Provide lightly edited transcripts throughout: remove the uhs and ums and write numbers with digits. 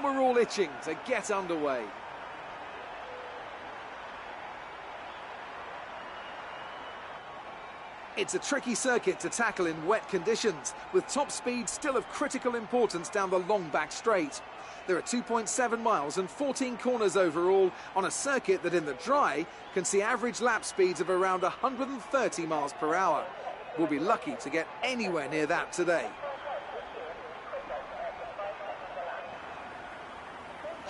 we're all itching to get underway. It's a tricky circuit to tackle in wet conditions, with top speed still of critical importance down the long back straight. There are 2.7 miles and 14 corners overall on a circuit that in the dry can see average lap speeds of around 130 miles per hour. We'll be lucky to get anywhere near that today.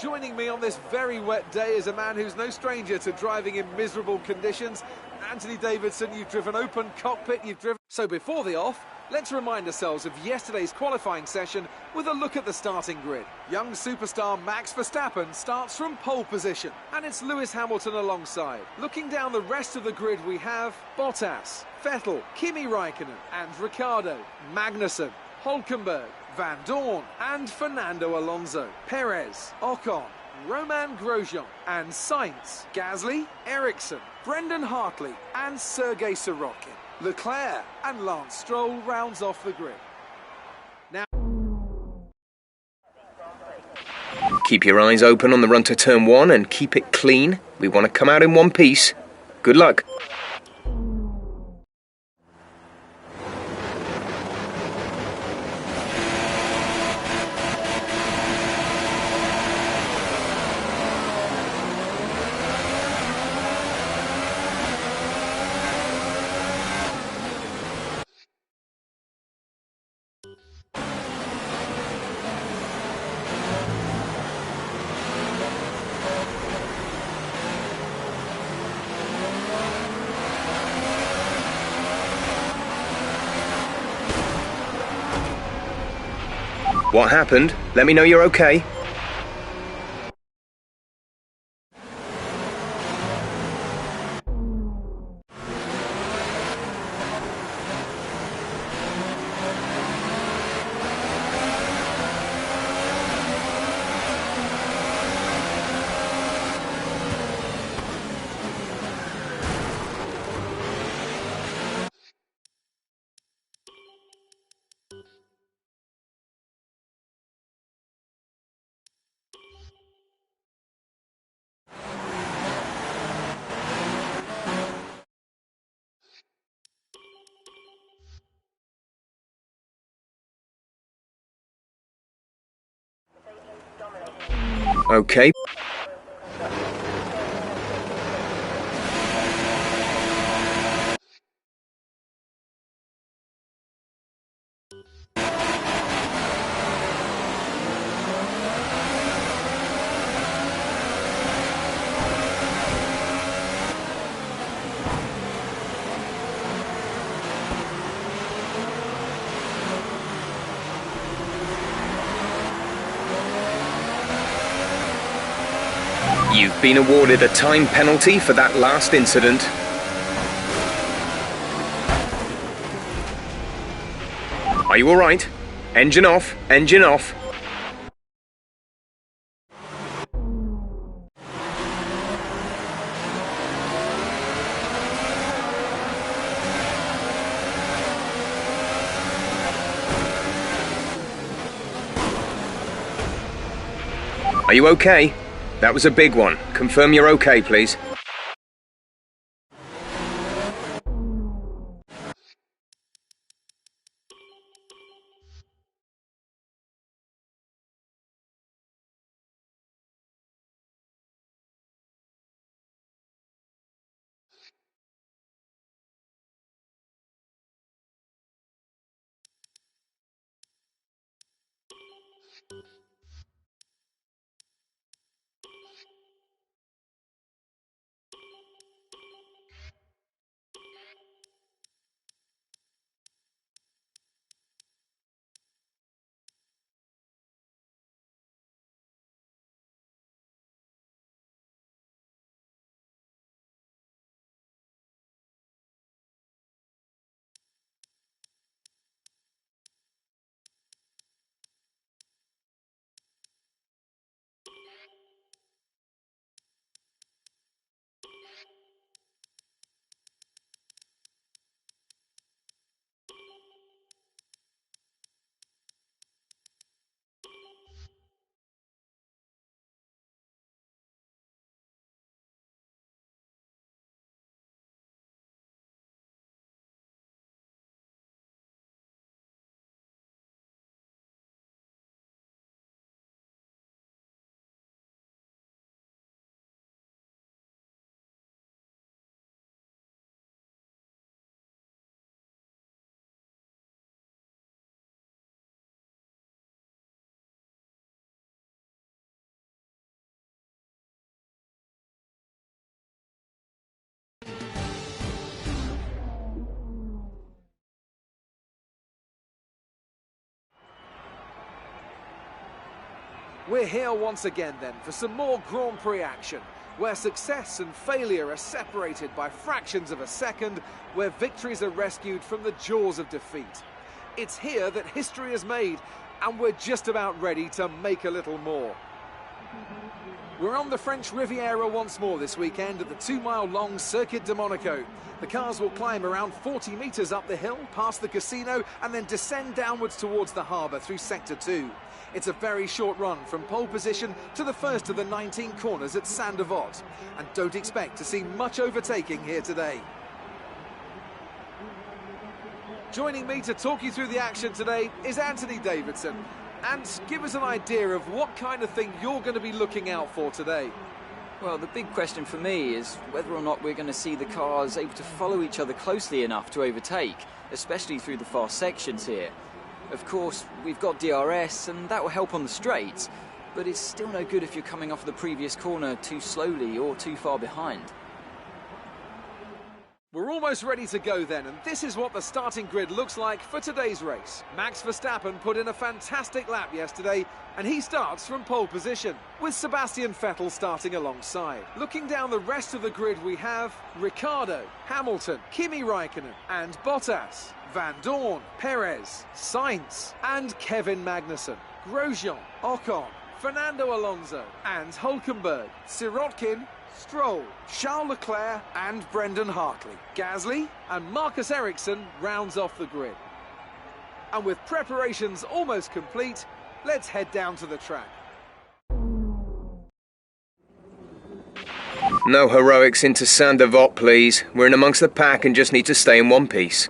Joining me on this very wet day is a man who's no stranger to driving in miserable conditions. Anthony Davidson, you've driven open cockpit, So before the off, let's remind ourselves of yesterday's qualifying session with a look at the starting grid. Young superstar Max Verstappen starts from pole position, and it's Lewis Hamilton alongside. Looking down the rest of the grid, we have Bottas, Vettel, Kimi Raikkonen and Ricciardo, Magnussen, Hülkenberg, Van Dorn and Fernando Alonso, Perez, Ocon, Romain Grosjean and Sainz, Gasly, Ericsson, Brendan Hartley and Sergei Sorokin. Leclerc and Lance Stroll rounds off the grid. Now, keep your eyes open on the run to turn 1 and keep it clean. We want to come out in one piece. Good luck. What happened? Let me know you're okay. Okay. You've been awarded a time penalty for that last incident. Are you all right? Engine off, engine off. Are you okay? That was a big one. Confirm you're okay, please. We're here once again then for some more Grand Prix action, where success and failure are separated by fractions of a second, where victories are rescued from the jaws of defeat. It's here that history is made, and we're just about ready to make a little more. We're on the French Riviera once more this weekend at the 2-mile-long Circuit de Monaco. The cars will climb around 40 metres up the hill, past the casino, and then descend downwards towards the harbour through Sector 2. It's a very short run from pole position to the first of the 19 corners at Saint-Devote. And don't expect to see much overtaking here today. Joining me to talk you through the action today is Anthony Davidson. And give us an idea of what kind of thing you're going to be looking out for today. Well, the big question for me is whether or not we're going to see the cars able to follow each other closely enough to overtake, especially through the fast sections here. Of course, we've got DRS, and that will help on the straights, but it's still no good if you're coming off the previous corner too slowly or too far behind. We're almost ready to go then, and this is what the starting grid looks like for today's race. Max Verstappen put in a fantastic lap yesterday, and he starts from pole position, with Sebastian Vettel starting alongside. Looking down the rest of the grid, we have Ricciardo, Hamilton, Kimi Raikkonen, and Bottas, Van Dorn, Perez, Sainz, and Kevin Magnussen, Grosjean, Ocon, Fernando Alonso, and Hülkenberg, Sirotkin, Stroll, Charles Leclerc and Brendan Hartley. Gasly and Marcus Ericsson rounds off the grid. And with preparations almost complete, let's head down to the track. No heroics into Saint-Devote, please. We're in amongst the pack and just need to stay in one piece.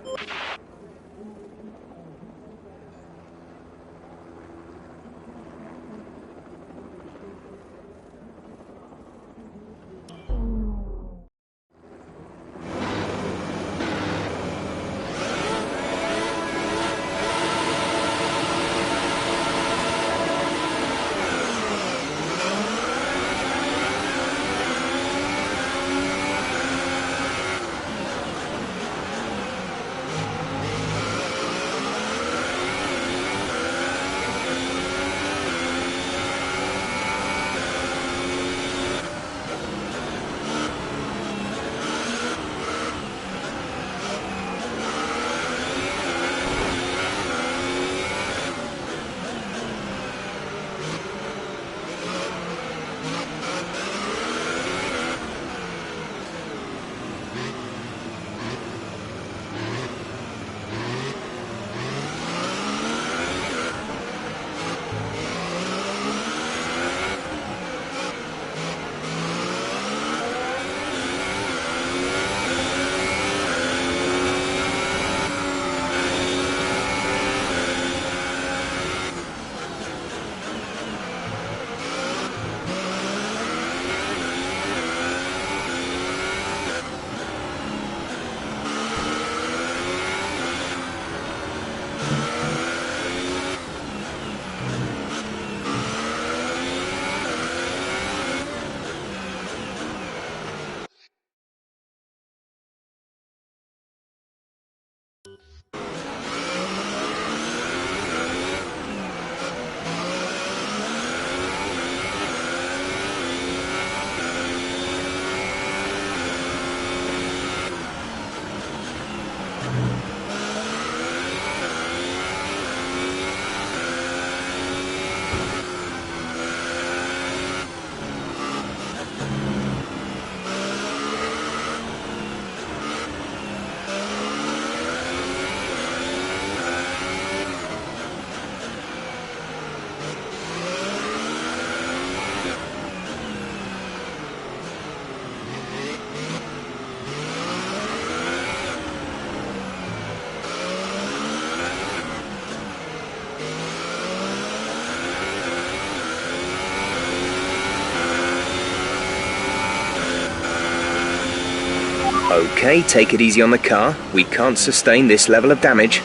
Okay, take it easy on the car. We can't sustain this level of damage.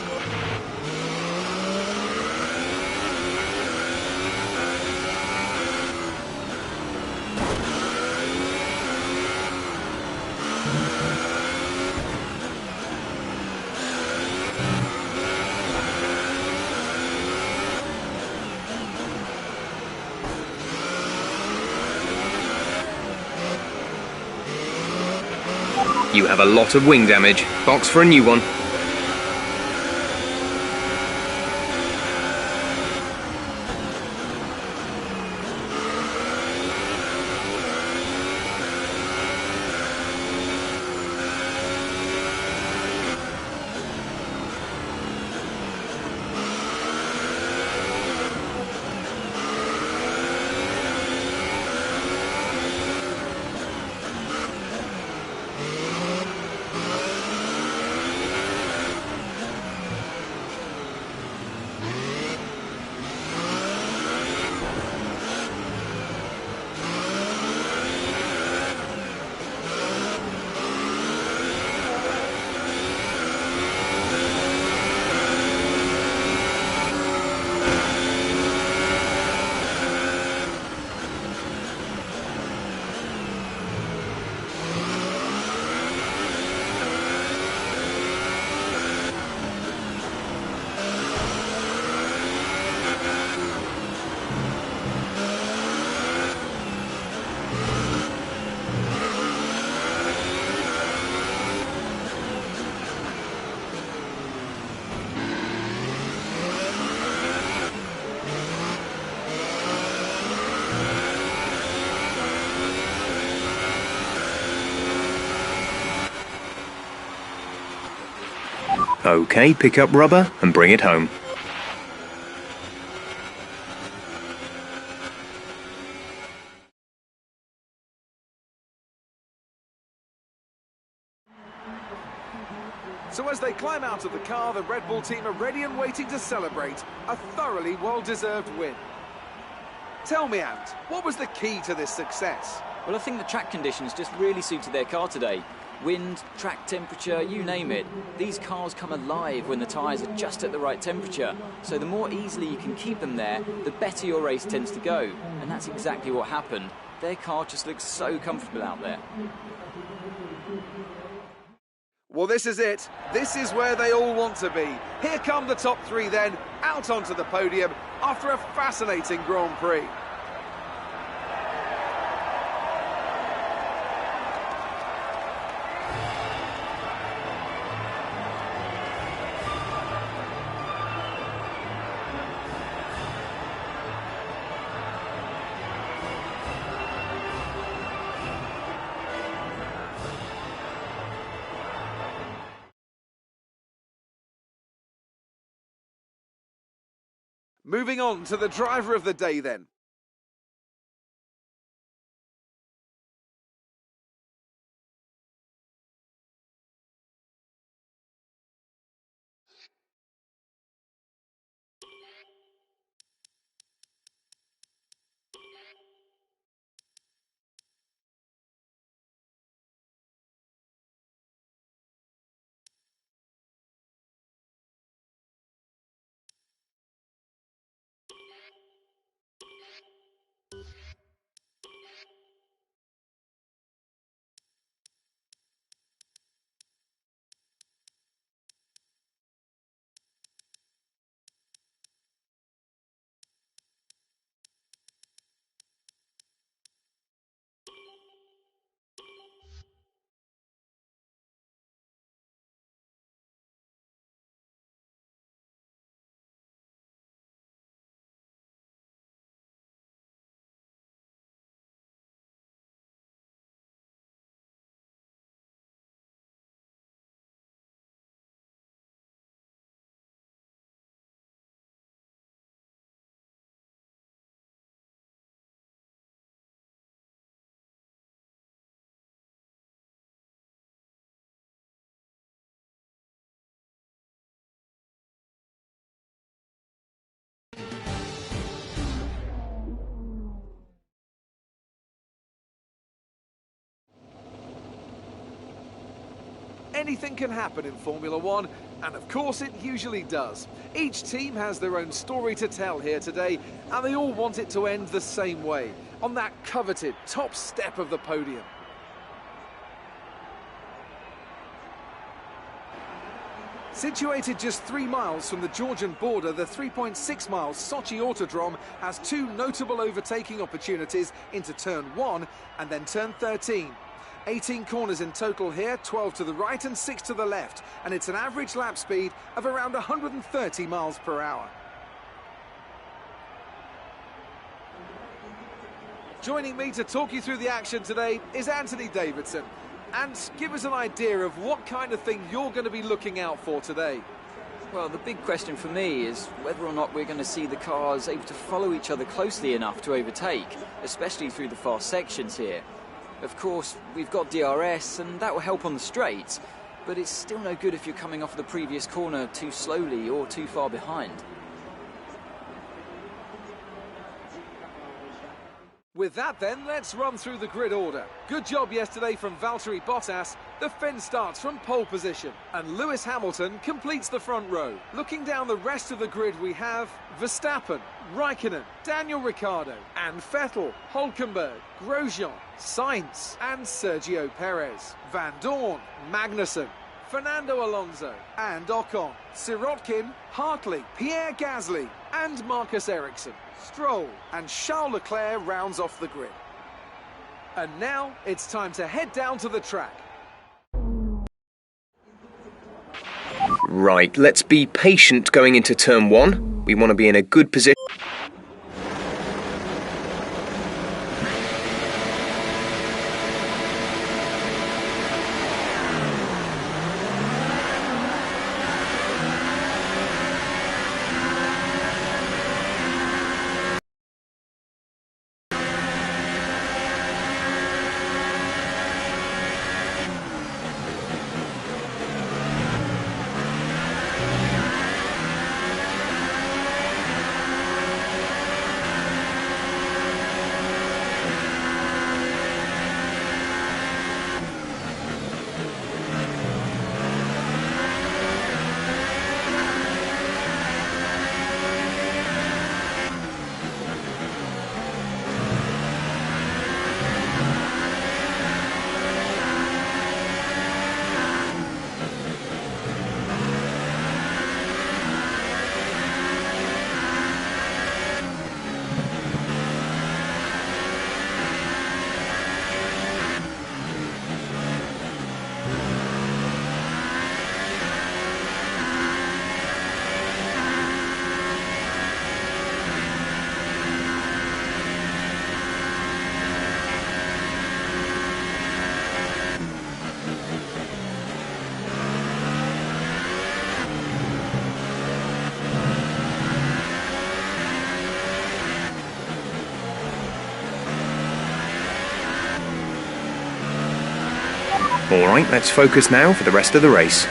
You have a lot of wing damage. Box for a new one. OK, pick up rubber and bring it home. So as they climb out of the car, the Red Bull team are ready and waiting to celebrate a thoroughly well-deserved win. Tell me, Ant, what was the key to this success? Well, I think the track conditions just really suited their car today. Wind, track temperature, you name it. These cars come alive when the tyres are just at the right temperature. So the more easily you can keep them there, the better your race tends to go. And that's exactly what happened. Their car just looks so comfortable out there. Well, this is it. This is where they all want to be. Here come the top three then, out onto the podium after a fascinating Grand Prix. Moving on to the driver of the day then. Anything can happen in Formula One, and of course it usually does. Each team has their own story to tell here today, and they all want it to end the same way, on that coveted top step of the podium. Situated just 3 miles from the Georgian border, the 3.6-mile Sochi Autodrome has two notable overtaking opportunities into Turn 1 and then Turn 13. 18 corners in total here, 12 to the right and 6 to the left, and it's an average lap speed of around 130 miles per hour. Joining me to talk you through the action today is Anthony Davidson, and give us an idea of what kind of thing you're going to be looking out for today. Well, the big question for me is whether or not we're going to see the cars able to follow each other closely enough to overtake, especially through the fast sections here. Of course, we've got DRS, and that will help on the straights, but it's still no good if you're coming off the previous corner too slowly or too far behind. With that then, let's run through the grid order. Good job yesterday from Valtteri Bottas. The Finn starts from pole position, and Lewis Hamilton completes the front row. Looking down the rest of the grid, we have Verstappen, Raikkonen, Daniel Ricciardo, and Vettel, Hülkenberg, Grosjean, Sainz, and Sergio Perez. Van Dorn, Magnussen, Fernando Alonso, and Ocon, Sirotkin, Hartley, Pierre Gasly, and Marcus Ericsson. Stroll and Charles Leclerc rounds off the grid. And now it's time to head down to the track. Right, let's be patient going into turn 1. We want to be in a good position. Alright, let's focus now for the rest of the race.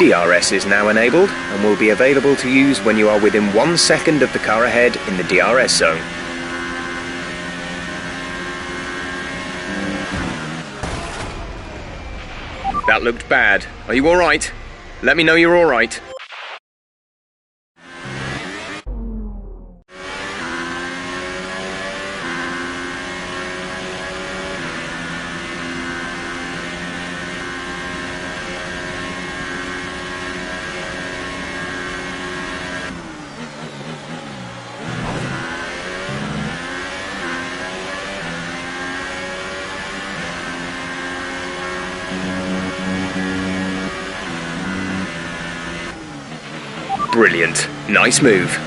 DRS is now enabled and will be available to use when you are within 1 second of the car ahead in the DRS zone. That looked bad. Are you alright? Let me know you're alright. Brilliant. Nice move.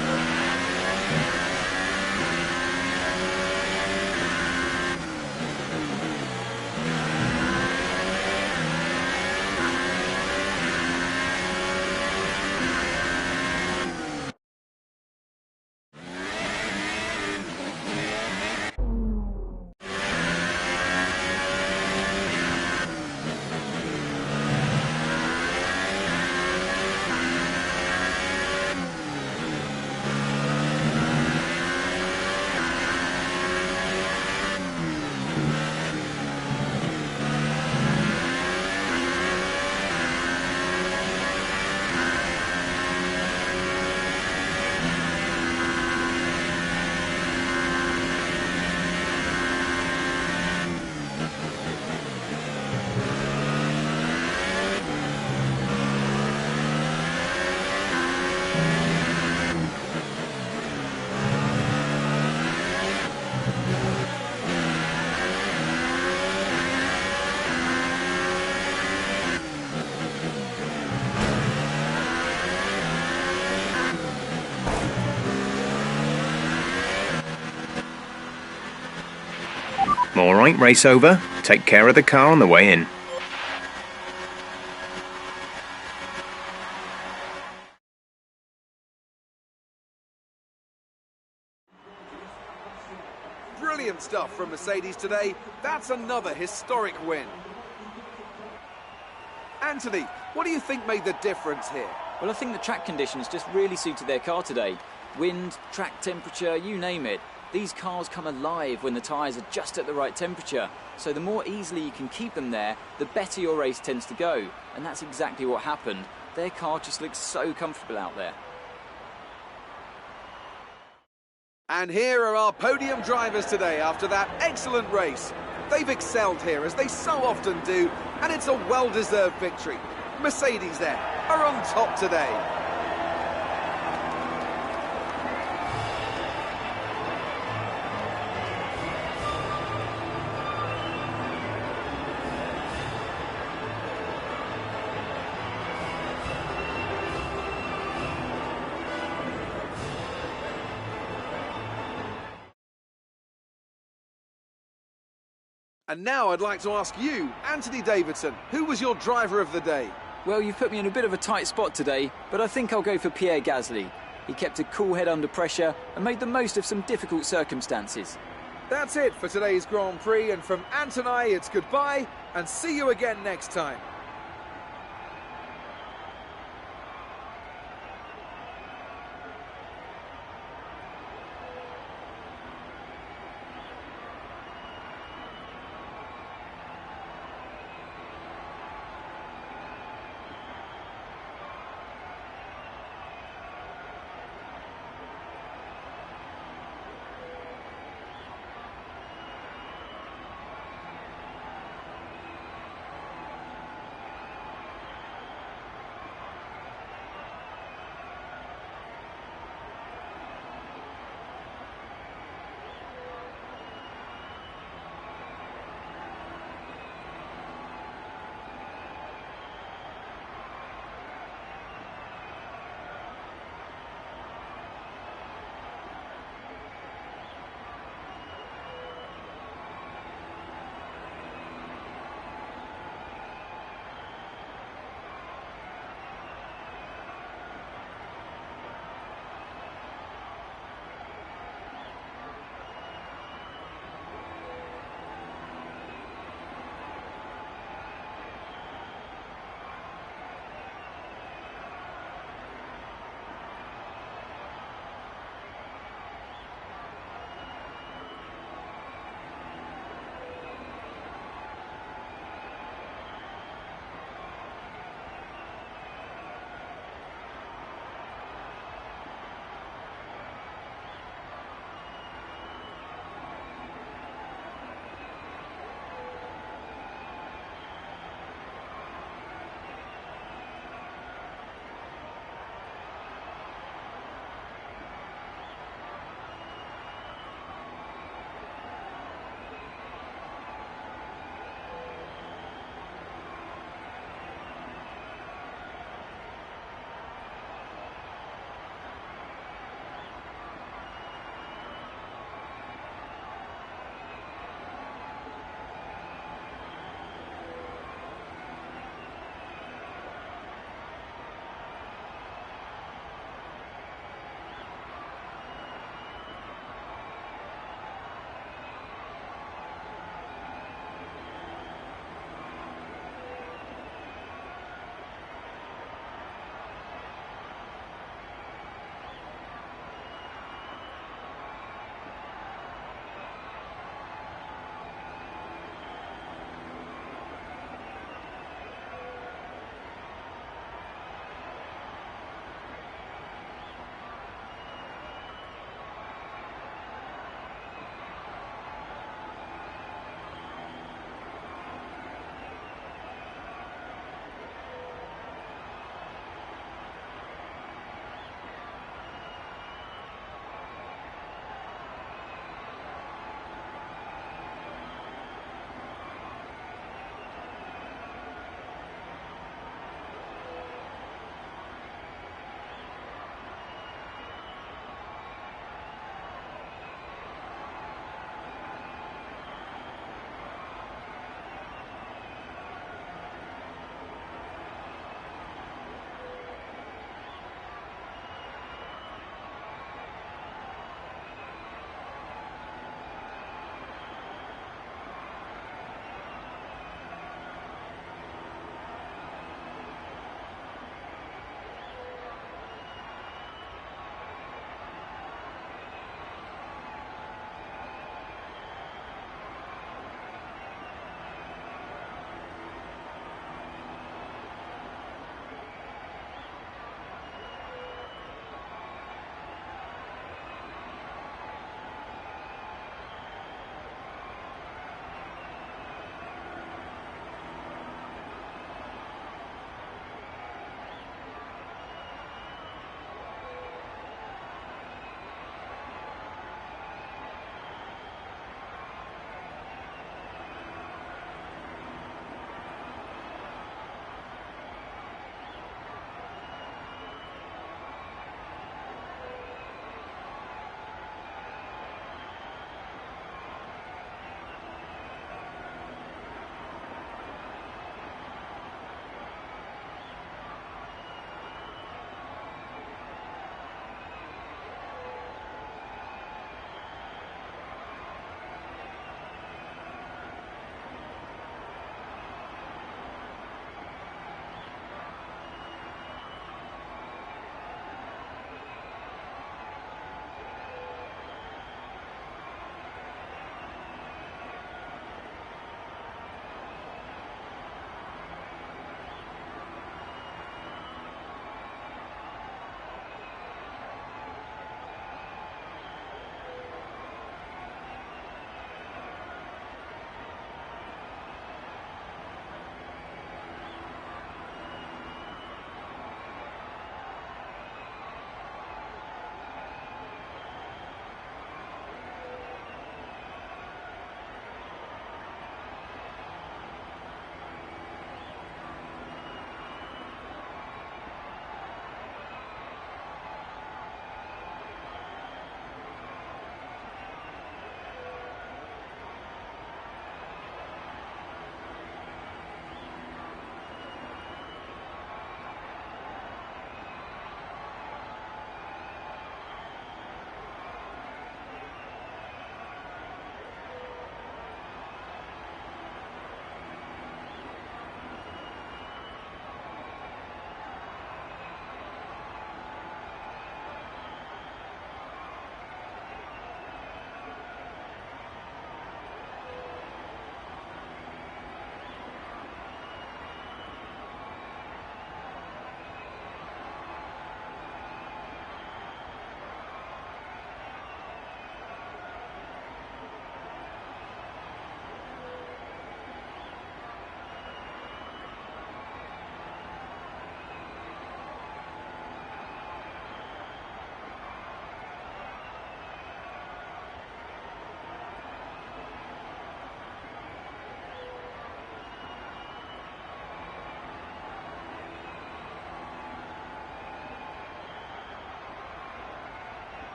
Alright, race over. Take care of the car on the way in. Brilliant stuff from Mercedes today. That's another historic win. Anthony, what do you think made the difference here? Well, I think the track conditions just really suited their car today. Wind, track temperature, you name it. These cars come alive when the tyres are just at the right temperature. So the more easily you can keep them there, the better your race tends to go. And that's exactly what happened. Their car just looks so comfortable out there. And here are our podium drivers today after that excellent race. They've excelled here, as they so often do, and it's a well-deserved victory. Mercedes then are on top today. And now I'd like to ask you, Anthony Davidson, who was your driver of the day? Well, you've put me in a bit of a tight spot today, but I think I'll go for Pierre Gasly. He kept a cool head under pressure and made the most of some difficult circumstances. That's it for today's Grand Prix, and from Ant and I, it's goodbye, and see you again next time.